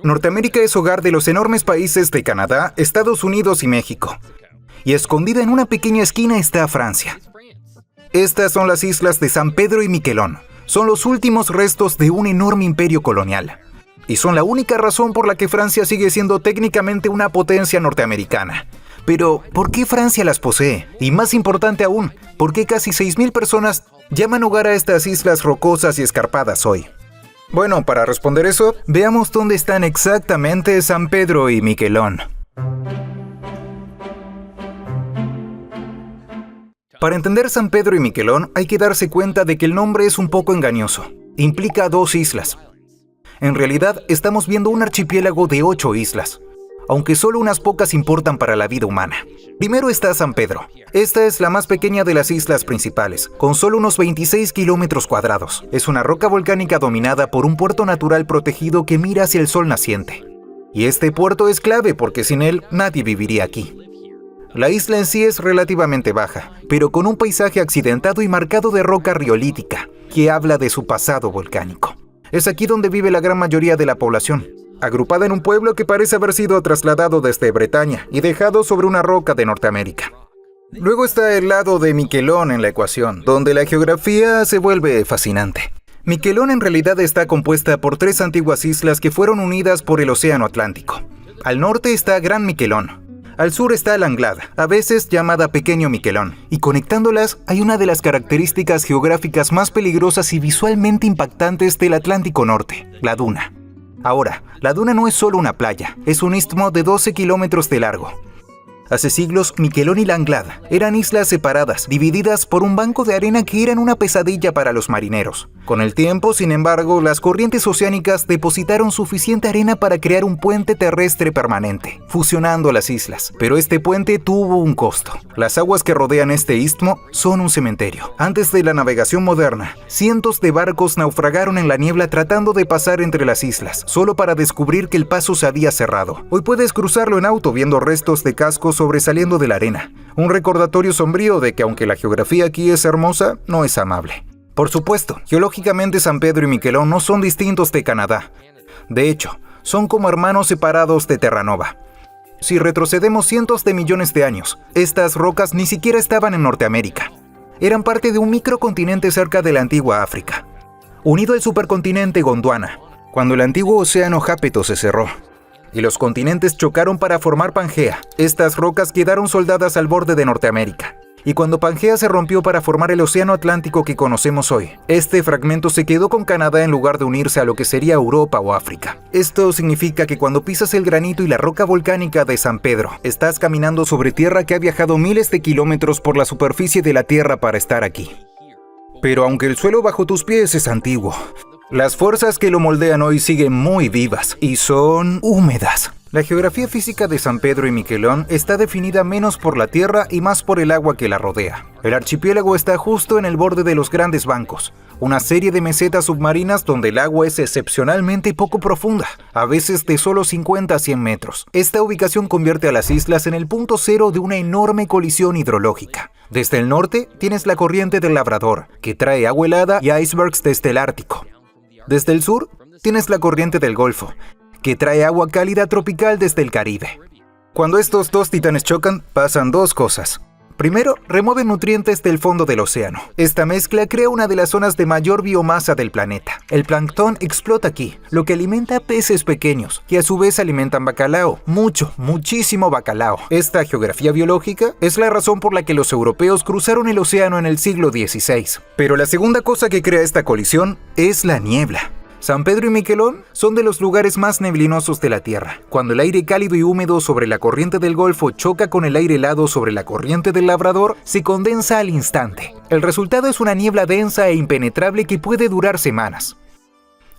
Norteamérica es hogar de los enormes países de Canadá, Estados Unidos y México. Y escondida en una pequeña esquina está Francia. Estas son las islas de San Pedro y Miquelón. Son los últimos restos de un enorme imperio colonial. Y son la única razón por la que Francia sigue siendo técnicamente una potencia norteamericana. Pero, ¿por qué Francia las posee? Y más importante aún, ¿por qué casi 6,000 personas llaman hogar a estas islas rocosas y escarpadas hoy? Bueno, para responder eso, veamos dónde están exactamente San Pedro y Miquelón. Para entender San Pedro y Miquelón, hay que darse cuenta de que el nombre es un poco engañoso. Implica 2 islas. En realidad, estamos viendo un archipiélago de 8 islas, aunque solo unas pocas importan para la vida humana. Primero está San Pedro. Esta es la más pequeña de las islas principales, con solo unos 26 kilómetros cuadrados. Es una roca volcánica dominada por un puerto natural protegido que mira hacia el sol naciente. Y este puerto es clave porque sin él nadie viviría aquí. La isla en sí es relativamente baja, pero con un paisaje accidentado y marcado de roca riolítica, que habla de su pasado volcánico. Es aquí donde vive la gran mayoría de la población, agrupada en un pueblo que parece haber sido trasladado desde Bretaña y dejado sobre una roca de Norteamérica. Luego está el lado de Miquelón en la ecuación, donde la geografía se vuelve fascinante. Miquelón en realidad está compuesta por 3 antiguas islas que fueron unidas por el Océano Atlántico. Al norte está Gran Miquelón. Al sur está la Anglada, a veces llamada Pequeño Miquelón, y conectándolas hay una de las características geográficas más peligrosas y visualmente impactantes del Atlántico Norte, la duna. Ahora, la duna no es solo una playa, es un istmo de 12 kilómetros de largo. Hace siglos, Miquelón y la Anglada eran islas separadas, divididas por un banco de arena que eran una pesadilla para los marineros. Con el tiempo, sin embargo, las corrientes oceánicas depositaron suficiente arena para crear un puente terrestre permanente, fusionando las islas. Pero este puente tuvo un costo. Las aguas que rodean este istmo son un cementerio. Antes de la navegación moderna, cientos de barcos naufragaron en la niebla tratando de pasar entre las islas, solo para descubrir que el paso se había cerrado. Hoy puedes cruzarlo en auto viendo restos de cascos sobresaliendo de la arena. Un recordatorio sombrío de que aunque la geografía aquí es hermosa, no es amable. Por supuesto, geológicamente San Pedro y Miquelón no son distintos de Canadá. De hecho, son como hermanos separados de Terranova. Si retrocedemos cientos de millones de años, estas rocas ni siquiera estaban en Norteamérica. Eran parte de un microcontinente cerca de la antigua África, unido al supercontinente Gondwana, cuando el antiguo océano Jápeto se cerró y los continentes chocaron para formar Pangea. Estas rocas quedaron soldadas al borde de Norteamérica. Y cuando Pangea se rompió para formar el océano Atlántico que conocemos hoy, este fragmento se quedó con Canadá en lugar de unirse a lo que sería Europa o África. Esto significa que cuando pisas el granito y la roca volcánica de San Pedro, estás caminando sobre tierra que ha viajado miles de kilómetros por la superficie de la Tierra para estar aquí. Pero aunque el suelo bajo tus pies es antiguo, las fuerzas que lo moldean hoy siguen muy vivas y son húmedas. La geografía física de San Pedro y Miquelón está definida menos por la tierra y más por el agua que la rodea. El archipiélago está justo en el borde de los grandes bancos, una serie de mesetas submarinas donde el agua es excepcionalmente poco profunda, a veces de solo 50 a 100 metros. Esta ubicación convierte a las islas en el punto cero de una enorme colisión hidrológica. Desde el norte tienes la corriente del Labrador, que trae agua helada y icebergs desde el Ártico. Desde el sur tienes la corriente del Golfo, que trae agua cálida tropical desde el Caribe. Cuando estos 2 titanes chocan, pasan 2 cosas. Primero, remueven nutrientes del fondo del océano. Esta mezcla crea una de las zonas de mayor biomasa del planeta. El plancton explota aquí, lo que alimenta peces pequeños, que a su vez alimentan bacalao. Muchísimo bacalao. Esta geografía biológica es la razón por la que los europeos cruzaron el océano en el siglo XVI. Pero la segunda cosa que crea esta colisión es la niebla. San Pedro y Miquelón son de los lugares más neblinosos de la Tierra. Cuando el aire cálido y húmedo sobre la corriente del Golfo choca con el aire helado sobre la corriente del Labrador, se condensa al instante. El resultado es una niebla densa e impenetrable que puede durar semanas.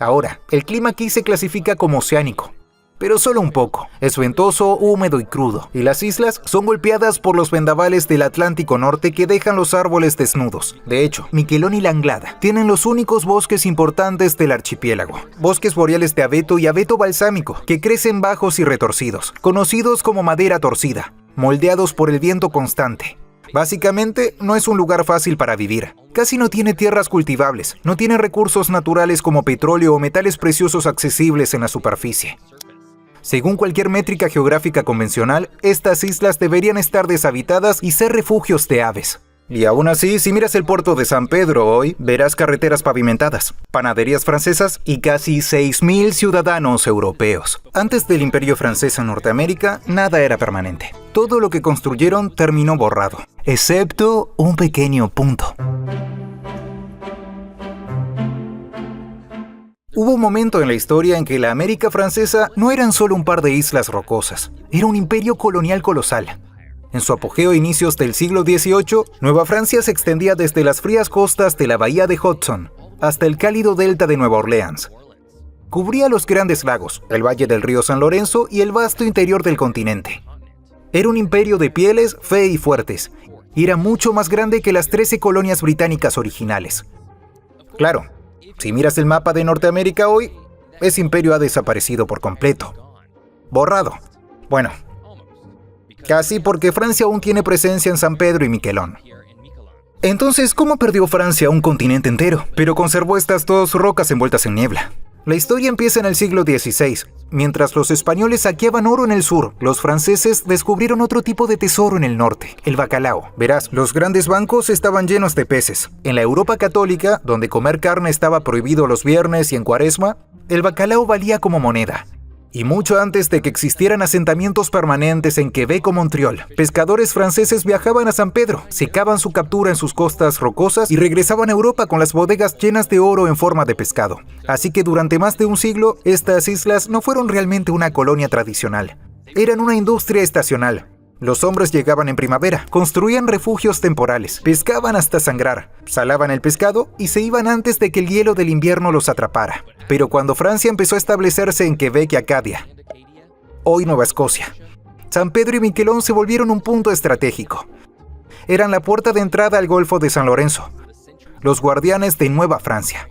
Ahora, el clima aquí se clasifica como oceánico, pero solo un poco. Es ventoso, húmedo y crudo, y las islas son golpeadas por los vendavales del Atlántico Norte que dejan los árboles desnudos. De hecho, Miquelón y la Anglada tienen los únicos bosques importantes del archipiélago. Bosques boreales de abeto y abeto balsámico, que crecen bajos y retorcidos, conocidos como madera torcida, moldeados por el viento constante. Básicamente, no es un lugar fácil para vivir. Casi no tiene tierras cultivables, no tiene recursos naturales como petróleo o metales preciosos accesibles en la superficie. Según cualquier métrica geográfica convencional, estas islas deberían estar deshabitadas y ser refugios de aves. Y aún así, si miras el puerto de San Pedro hoy, verás carreteras pavimentadas, panaderías francesas y casi 6.000 ciudadanos europeos. Antes del Imperio francés en Norteamérica, nada era permanente. Todo lo que construyeron terminó borrado, excepto un pequeño punto. Hubo un momento en la historia en que la América francesa no eran solo un par de islas rocosas, era un imperio colonial colosal. En su apogeo a inicios del siglo XVIII, Nueva Francia se extendía desde las frías costas de la bahía de Hudson hasta el cálido delta de Nueva Orleans. Cubría los grandes lagos, el valle del río San Lorenzo y el vasto interior del continente. Era un imperio de pieles, fe y fuertes, y era mucho más grande que las 13 colonias británicas originales. Claro, si miras el mapa de Norteamérica hoy, ese imperio ha desaparecido por completo. Borrado. Bueno, casi, porque Francia aún tiene presencia en San Pedro y Miquelón. Entonces, ¿cómo perdió Francia un continente entero, pero conservó estas dos rocas envueltas en niebla? La historia empieza en el siglo XVI. Mientras los españoles saqueaban oro en el sur, los franceses descubrieron otro tipo de tesoro en el norte, el bacalao. Verás, los grandes bancos estaban llenos de peces. En la Europa católica, donde comer carne estaba prohibido los viernes y en Cuaresma, el bacalao valía como moneda. Y mucho antes de que existieran asentamientos permanentes en Quebec o Montreal, pescadores franceses viajaban a San Pedro, secaban su captura en sus costas rocosas y regresaban a Europa con las bodegas llenas de oro en forma de pescado. Así que durante más de un siglo, estas islas no fueron realmente una colonia tradicional. Eran una industria estacional. Los hombres llegaban en primavera, construían refugios temporales, pescaban hasta sangrar, salaban el pescado y se iban antes de que el hielo del invierno los atrapara. Pero cuando Francia empezó a establecerse en Quebec y Acadia, hoy Nueva Escocia, San Pedro y Miquelón se volvieron un punto estratégico. Eran la puerta de entrada al Golfo de San Lorenzo, los guardianes de Nueva Francia.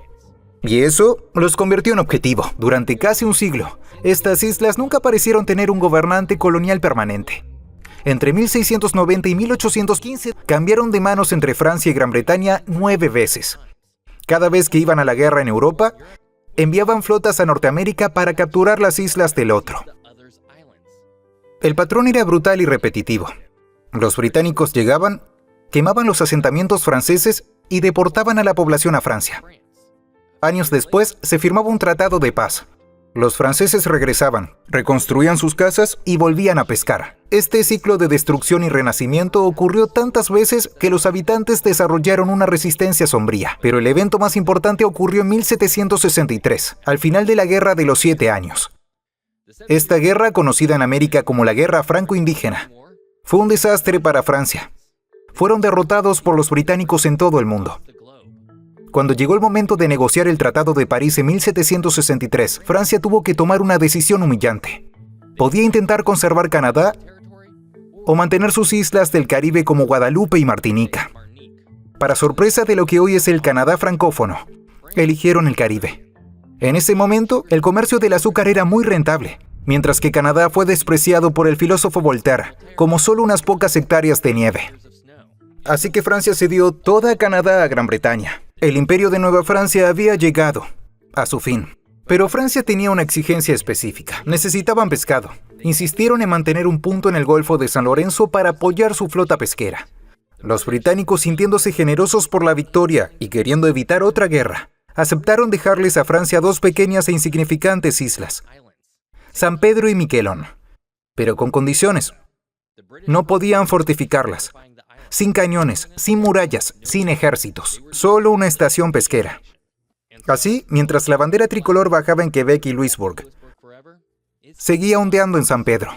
Y eso los convirtió en objetivo. Durante casi un siglo, estas islas nunca parecieron tener un gobernante colonial permanente. Entre 1690 y 1815 cambiaron de manos entre Francia y Gran Bretaña 9 veces. Cada vez que iban a la guerra en Europa, enviaban flotas a Norteamérica para capturar las islas del otro. El patrón era brutal y repetitivo. Los británicos llegaban, quemaban los asentamientos franceses y deportaban a la población a Francia. Años después se firmaba un tratado de paz. Los franceses regresaban, reconstruían sus casas y volvían a pescar. Este ciclo de destrucción y renacimiento ocurrió tantas veces que los habitantes desarrollaron una resistencia sombría. Pero el evento más importante ocurrió en 1763, al final de la Guerra de los 7 años. Esta guerra, conocida en América como la Guerra Franco-Indígena, fue un desastre para Francia. Fueron derrotados por los británicos en todo el mundo. Cuando llegó el momento de negociar el Tratado de París en 1763, Francia tuvo que tomar una decisión humillante. Podía intentar conservar Canadá o mantener sus islas del Caribe como Guadalupe y Martinica. Para sorpresa de lo que hoy es el Canadá francófono, eligieron el Caribe. En ese momento, el comercio del azúcar era muy rentable, mientras que Canadá fue despreciado por el filósofo Voltaire como solo unas pocas hectáreas de nieve. Así que Francia cedió toda Canadá a Gran Bretaña. El imperio de Nueva Francia había llegado a su fin. Pero Francia tenía una exigencia específica. Necesitaban pescado. Insistieron en mantener un punto en el Golfo de San Lorenzo para apoyar su flota pesquera. Los británicos, sintiéndose generosos por la victoria y queriendo evitar otra guerra, aceptaron dejarles a Francia 2 pequeñas e insignificantes islas, San Pedro y Miquelón, pero con condiciones. No podían fortificarlas. Sin cañones, sin murallas, sin ejércitos, solo una estación pesquera. Así, mientras la bandera tricolor bajaba en Quebec y Louisbourg, seguía ondeando en San Pedro.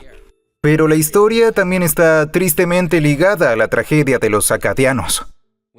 Pero la historia también está tristemente ligada a la tragedia de los acadianos.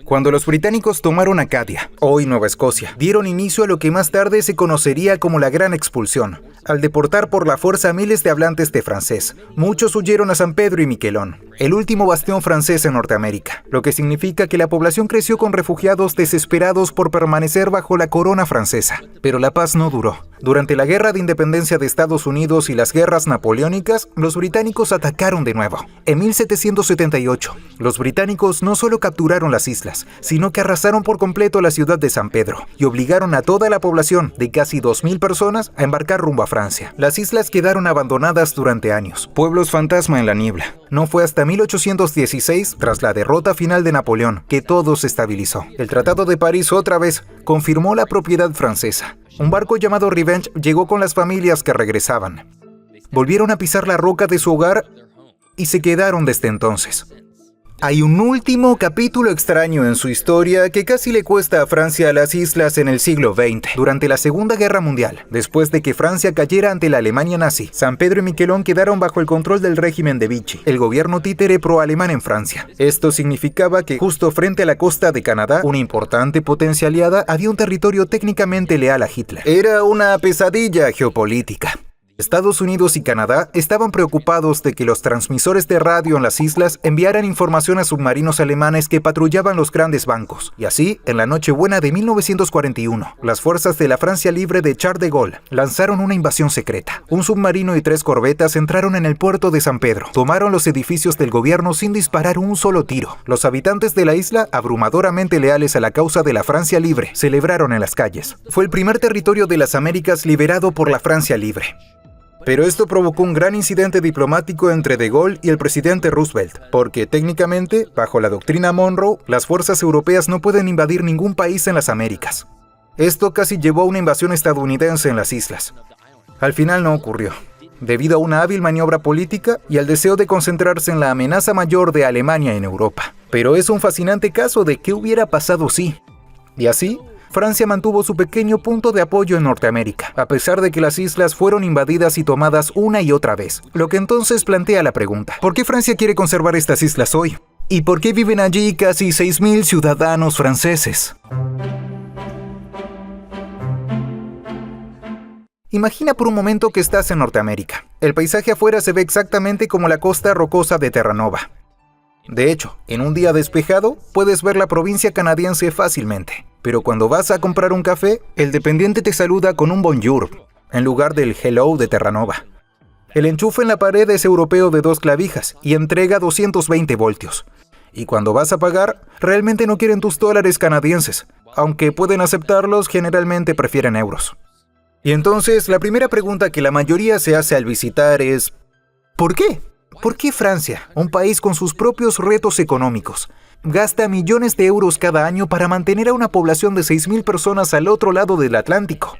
Cuando los británicos tomaron Acadia, hoy Nueva Escocia, dieron inicio a lo que más tarde se conocería como la Gran Expulsión. Al deportar por la fuerza a miles de hablantes de francés, muchos huyeron a San Pedro y Miquelón, el último bastión francés en Norteamérica, lo que significa que la población creció con refugiados desesperados por permanecer bajo la corona francesa. Pero la paz no duró. Durante la Guerra de Independencia de Estados Unidos y las guerras napoleónicas, los británicos atacaron de nuevo. En 1778, los británicos no solo capturaron las islas, sino que arrasaron por completo la ciudad de San Pedro y obligaron a toda la población, de casi 2.000 personas, a embarcar rumbo a Francia. Las islas quedaron abandonadas durante años, pueblos fantasma en la niebla. No fue hasta 1816, tras la derrota final de Napoleón, que todo se estabilizó. El Tratado de París otra vez confirmó la propiedad francesa. Un barco llamado Revenge llegó con las familias que regresaban. Volvieron a pisar la roca de su hogar y se quedaron desde entonces. Hay un último capítulo extraño en su historia que casi le cuesta a Francia las islas en el siglo XX. Durante la Segunda Guerra Mundial, después de que Francia cayera ante la Alemania nazi, San Pedro y Miquelón quedaron bajo el control del régimen de Vichy, el gobierno títere pro-alemán en Francia. Esto significaba que justo frente a la costa de Canadá, una importante potencia aliada, había un territorio técnicamente leal a Hitler. Era una pesadilla geopolítica. Estados Unidos y Canadá estaban preocupados de que los transmisores de radio en las islas enviaran información a submarinos alemanes que patrullaban los grandes bancos. Y así, en la Nochebuena de 1941, las fuerzas de la Francia Libre de Charles de Gaulle lanzaron una invasión secreta. Un submarino y 3 corbetas entraron en el puerto de San Pedro, tomaron los edificios del gobierno sin disparar un solo tiro. Los habitantes de la isla, abrumadoramente leales a la causa de la Francia Libre, celebraron en las calles. Fue el primer territorio de las Américas liberado por la Francia Libre. Pero esto provocó un gran incidente diplomático entre De Gaulle y el presidente Roosevelt, porque técnicamente, bajo la doctrina Monroe, las fuerzas europeas no pueden invadir ningún país en las Américas. Esto casi llevó a una invasión estadounidense en las islas. Al final no ocurrió, debido a una hábil maniobra política y al deseo de concentrarse en la amenaza mayor de Alemania en Europa. Pero es un fascinante caso de qué hubiera pasado si. Y así, Francia mantuvo su pequeño punto de apoyo en Norteamérica, a pesar de que las islas fueron invadidas y tomadas una y otra vez. Lo que entonces plantea la pregunta: ¿por qué Francia quiere conservar estas islas hoy? ¿Y por qué viven allí casi 6.000 ciudadanos franceses? Imagina por un momento que estás en Norteamérica. El paisaje afuera se ve exactamente como la costa rocosa de Terranova. De hecho, en un día despejado, puedes ver la provincia canadiense fácilmente. Pero cuando vas a comprar un café, el dependiente te saluda con un bonjour, en lugar del hello de Terranova. El enchufe en la pared es europeo de 2 clavijas y entrega 220 voltios. Y cuando vas a pagar, realmente no quieren tus dólares canadienses. Aunque pueden aceptarlos, generalmente prefieren euros. Y entonces, la primera pregunta que la mayoría se hace al visitar es: ¿por qué? ¿Por qué Francia, un país con sus propios retos económicos, gasta millones de euros cada año para mantener a una población de 6.000 personas al otro lado del Atlántico?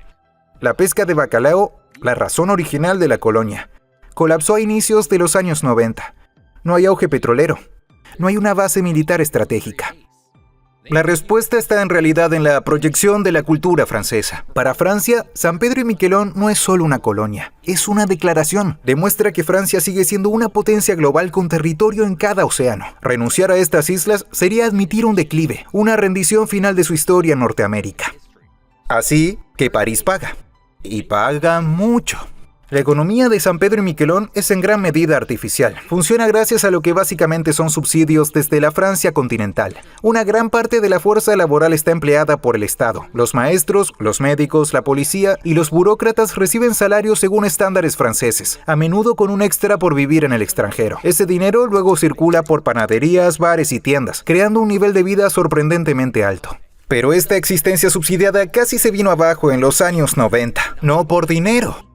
La pesca de bacalao, la razón original de la colonia, colapsó a inicios de los años 90. No hay auge petrolero. No hay una base militar estratégica. La respuesta está en realidad en la proyección de la cultura francesa. Para Francia, San Pedro y Miquelón no es solo una colonia, es una declaración. Demuestra que Francia sigue siendo una potencia global con territorio en cada océano. Renunciar a estas islas sería admitir un declive, una rendición final de su historia en Norteamérica. Así que París paga. Y paga mucho. La economía de San Pedro y Miquelón es en gran medida artificial. Funciona gracias a lo que básicamente son subsidios desde la Francia continental. Una gran parte de la fuerza laboral está empleada por el Estado. Los maestros, los médicos, la policía y los burócratas reciben salarios según estándares franceses, a menudo con un extra por vivir en el extranjero. Ese dinero luego circula por panaderías, bares y tiendas, creando un nivel de vida sorprendentemente alto. Pero esta existencia subsidiada casi se vino abajo en los años 90. No por dinero,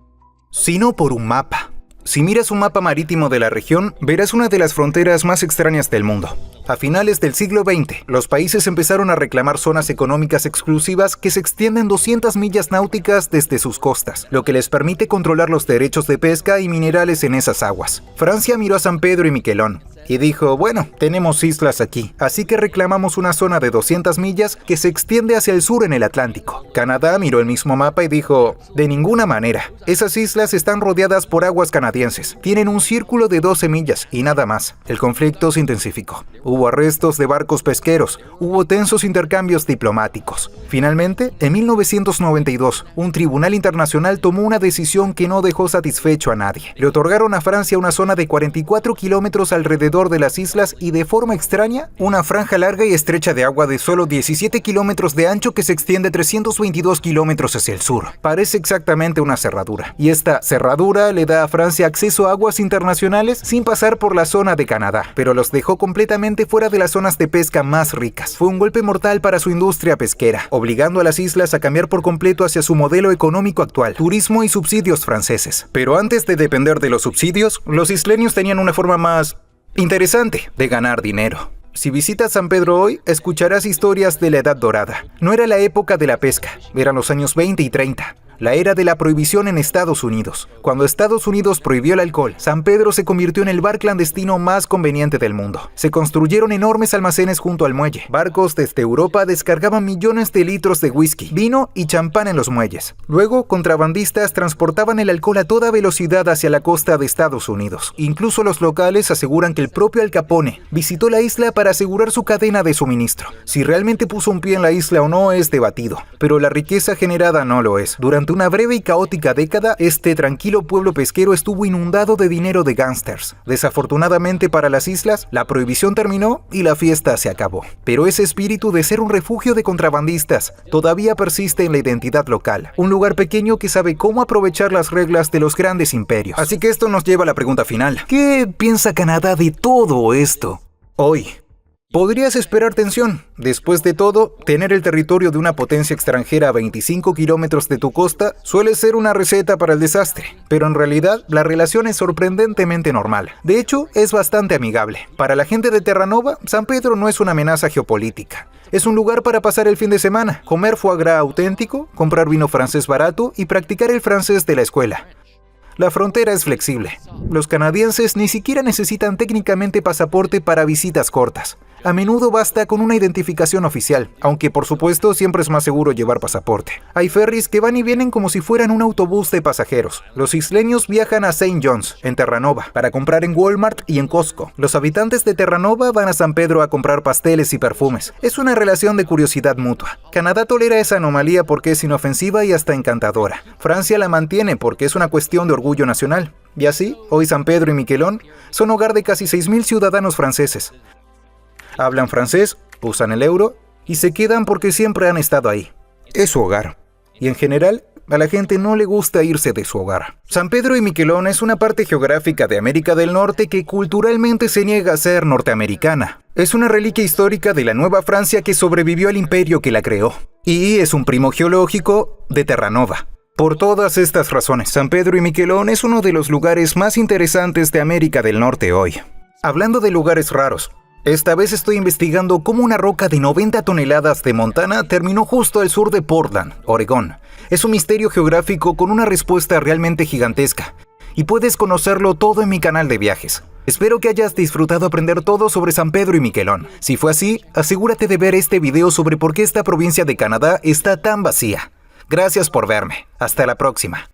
sino por un mapa. Si miras un mapa marítimo de la región, verás una de las fronteras más extrañas del mundo. A finales del siglo XX, los países empezaron a reclamar zonas económicas exclusivas que se extienden 200 millas náuticas desde sus costas, lo que les permite controlar los derechos de pesca y minerales en esas aguas. Francia miró a San Pedro y Miquelón y dijo: bueno, tenemos islas aquí, así que reclamamos una zona de 200 millas que se extiende hacia el sur en el Atlántico. Canadá miró el mismo mapa y dijo: de ninguna manera, esas islas están rodeadas por aguas canadienses. canadienses. Tienen un círculo de 12 millas y nada más. El conflicto se intensificó. Hubo arrestos de barcos pesqueros, hubo tensos intercambios diplomáticos. Finalmente, en 1992, un tribunal internacional tomó una decisión que no dejó satisfecho a nadie. Le otorgaron a Francia una zona de 44 kilómetros alrededor de las islas y, de forma extraña, una franja larga y estrecha de agua de solo 17 kilómetros de ancho que se extiende 322 kilómetros hacia el sur. Parece exactamente una cerradura. Y esta cerradura le da a Francia acceso a aguas internacionales sin pasar por la zona de Canadá, pero los dejó completamente fuera de las zonas de pesca más ricas. Fue un golpe mortal para su industria pesquera, obligando a las islas a cambiar por completo hacia su modelo económico actual, turismo y subsidios franceses. Pero antes de depender de los subsidios, los isleños tenían una forma más interesante de ganar dinero. Si visitas San Pedro hoy, escucharás historias de la Edad Dorada. No era la época de la pesca, eran los años 20 y 30. La era de la prohibición en Estados Unidos. Cuando Estados Unidos prohibió el alcohol, San Pedro se convirtió en el bar clandestino más conveniente del mundo. Se construyeron enormes almacenes junto al muelle. Barcos desde Europa descargaban millones de litros de whisky, vino y champán en los muelles. Luego, contrabandistas transportaban el alcohol a toda velocidad hacia la costa de Estados Unidos. Incluso los locales aseguran que el propio Al Capone visitó la isla para asegurar su cadena de suministro. Si realmente puso un pie en la isla o no es debatido, pero la riqueza generada no lo es. Durante una breve y caótica década, este tranquilo pueblo pesquero estuvo inundado de dinero de gángsters. Desafortunadamente para las islas, la prohibición terminó y la fiesta se acabó. Pero ese espíritu de ser un refugio de contrabandistas todavía persiste en la identidad local. Un lugar pequeño que sabe cómo aprovechar las reglas de los grandes imperios. Así que esto nos lleva a la pregunta final. ¿Qué piensa Canadá de todo esto hoy? Podrías esperar tensión. Después de todo, tener el territorio de una potencia extranjera a 25 kilómetros de tu costa suele ser una receta para el desastre. Pero en realidad, la relación es sorprendentemente normal. De hecho, es bastante amigable. Para la gente de Terranova, San Pedro no es una amenaza geopolítica. Es un lugar para pasar el fin de semana, comer foie gras auténtico, comprar vino francés barato y practicar el francés de la escuela. La frontera es flexible. Los canadienses ni siquiera necesitan técnicamente pasaporte para visitas cortas. A menudo basta con una identificación oficial, aunque por supuesto siempre es más seguro llevar pasaporte. Hay ferries que van y vienen como si fueran un autobús de pasajeros. Los isleños viajan a St. John's, en Terranova, para comprar en Walmart y en Costco. Los habitantes de Terranova van a San Pedro a comprar pasteles y perfumes. Es una relación de curiosidad mutua. Canadá tolera esa anomalía porque es inofensiva y hasta encantadora. Francia la mantiene porque es una cuestión de orgullo nacional. Y así, hoy San Pedro y Miquelón son hogar de casi 6,000 ciudadanos franceses. Hablan francés, usan el euro y se quedan porque siempre han estado ahí. Es su hogar. Y en general, a la gente no le gusta irse de su hogar. San Pedro y Miquelón es una parte geográfica de América del Norte que culturalmente se niega a ser norteamericana. Es una reliquia histórica de la Nueva Francia que sobrevivió al imperio que la creó. Y es un primo geológico de Terranova. Por todas estas razones, San Pedro y Miquelón es uno de los lugares más interesantes de América del Norte hoy. Hablando de lugares raros, esta vez estoy investigando cómo una roca de 90 toneladas de Montana terminó justo al sur de Portland, Oregón. Es un misterio geográfico con una respuesta realmente gigantesca. Y puedes conocerlo todo en mi canal de viajes. Espero que hayas disfrutado aprender todo sobre San Pedro y Miquelón. Si fue así, asegúrate de ver este video sobre por qué esta provincia de Canadá está tan vacía. Gracias por verme. Hasta la próxima.